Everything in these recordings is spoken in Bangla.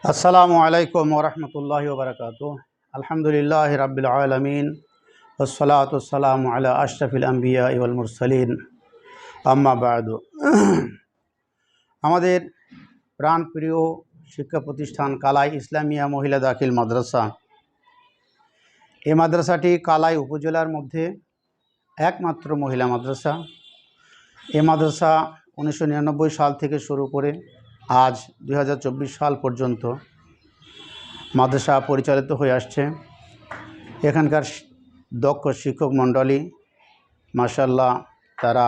अस्सलामु अलैकुम वरहमतुल्लाहि वबरकातुहू। अल्हम्दुलिल्लाहि रब्बिल आलमीन वस्सलातु वस्सलामु अला अशरफिल अंबिया वल मुरसलीन अम्मा बादु। আমাদের প্রাণপ্রিয় শিক্ষা প্রতিষ্ঠান কালাই ইসলামিয়া মহিলা দাখিল মাদ্রাসা, এই মাদ্রাসাটি কালাই উপজেলার মধ্যে একমাত্র মহিলা মাদ্রাসা। এই মাদ্রাসা 1999 সাল থেকে শুরু করে আজ 2024 সাল পর্যন্ত মাদ্রাসা পরিচালিত হয়ে আসছে। এখানকার দক্ষ শিক্ষক মণ্ডলী মাশাআল্লাহ, তারা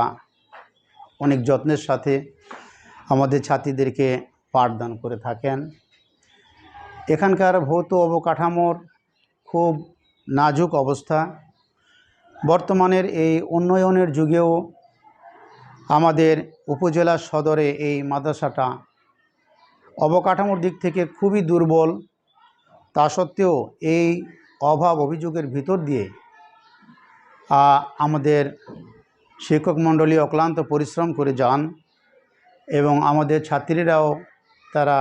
অনেক যত্নের সাথে আমাদের ছাত্রীদেরকে পাঠদান করে থাকেন। এখানকার ভৌত অবকাঠামোর খুব নাজুক অবস্থা। বর্তমানের এই উন্নয়নের যুগেও আমাদের উপজেলা সদরে এই মাদ্রাসাটা অবকাঠামোর দিক থেকে খুবই দুর্বল। তা সত্ত্বেও এই অভাব অভিযোগের ভিতর দিয়ে আমাদের শিক্ষক মণ্ডলী অক্লান্ত পরিশ্রম করে যান এবং আমাদের ছাত্রীরাও তারা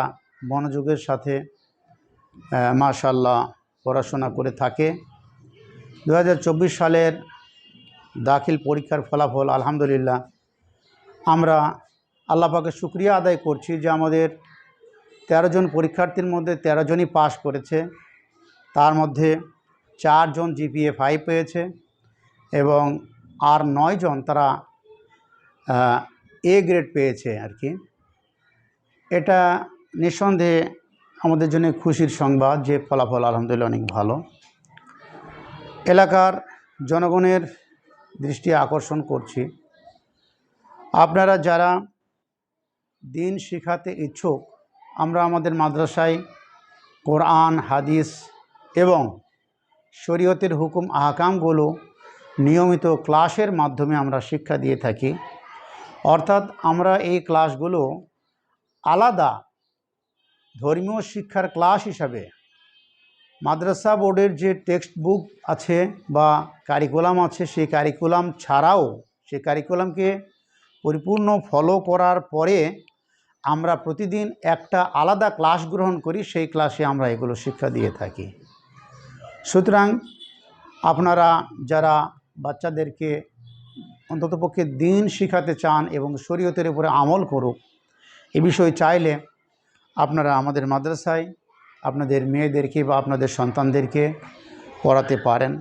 মনোযোগের সাথে মাশাআল্লাহ পড়াশোনা করে থাকে। 2024 সালের দাখিল পরীক্ষার ফলাফল আলহামদুলিল্লাহ, আমরা আল্লাহ পাকের শুকরিয়া আদায় করছি যে আমাদের 13 জন পরীক্ষার্থীর মধ্যে 13 জনই পাস করেছে। তার মধ্যে 4 জন জিপিএ 5 পেয়েছে এবং আর 9 জন তারা এ গ্রেড পেয়েছে আর কি। এটা নিঃসন্দেহে আমাদের জন্য খুশির সংবাদ যে ফলাফল আলহামদুলিল্লাহ অনেক ভালো। এলাকার জনগণের দৃষ্টি আকর্ষণ করছি, আপনারা যারা দিন শিখাতে ইচ্ছুক, আমরা আমাদের মাদ্রাসায় কোরআন হাদিস এবং শরীয়তের হুকুম আহকামগুলো নিয়মিত ক্লাসের মাধ্যমে আমরা শিক্ষা দিয়ে থাকি। অর্থাৎ আমরা এই ক্লাসগুলো আলাদা ধর্মীয় শিক্ষার ক্লাস হিসাবে মাদ্রাসা বোর্ডের যে টেক্সট বুক আছে বা কারিকুলাম আছে, সেই কারিকুলাম ছাড়াও সেই কারিকুলামকে পরিপূর্ণ ফলো করার পরে আমরা প্রতিদিন একটা আলাদা ক্লাস গ্রহণ করি, সেই ক্লাসে আমরা এগুলো শিক্ষা দিয়ে থাকি। সুতরাং আপনারা যারা বাচ্চাদেরকে অন্ততপক্ষে দিন শিখাতে চান এবং শরীয়তের উপরে আমল করুক, এ বিষয়ে চাইলে আপনারা আমাদের মাদ্রাসায় আপনাদের মেয়েদেরকে বা আপনাদের সন্তানদেরকে পড়াতে পারেন।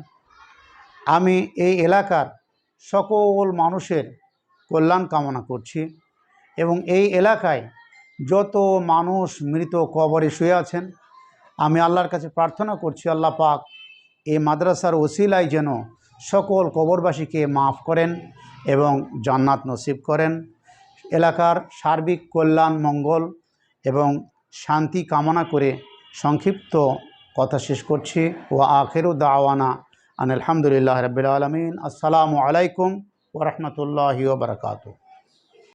আমি এই এলাকার সকল মানুষের কল্যাণ কামনা করছি এবং এই এলাকায় যত মানুষ মৃত কবরে শুয়ে আছেন, আমি আল্লাহর কাছে প্রার্থনা করছি আল্লাহ পাক এই মাদ্রাসার ওসিলায় যেন সকল কবরবাসীকে মাফ করেন এবং জান্নাত নসিব করেন। এলাকার সার্বিক কল্যাণ মঙ্গল এবং শান্তি কামনা করে সংক্ষিপ্ত কথা শেষ করছি। ওয়া আখিরু দাওয়ানা আনিল হামদুলিল্লাহি রাব্বিল আলামিন। আসসালামু আলাইকুম ওয়া রাহমাতুল্লাহি ওয়া বারাকাতুহু।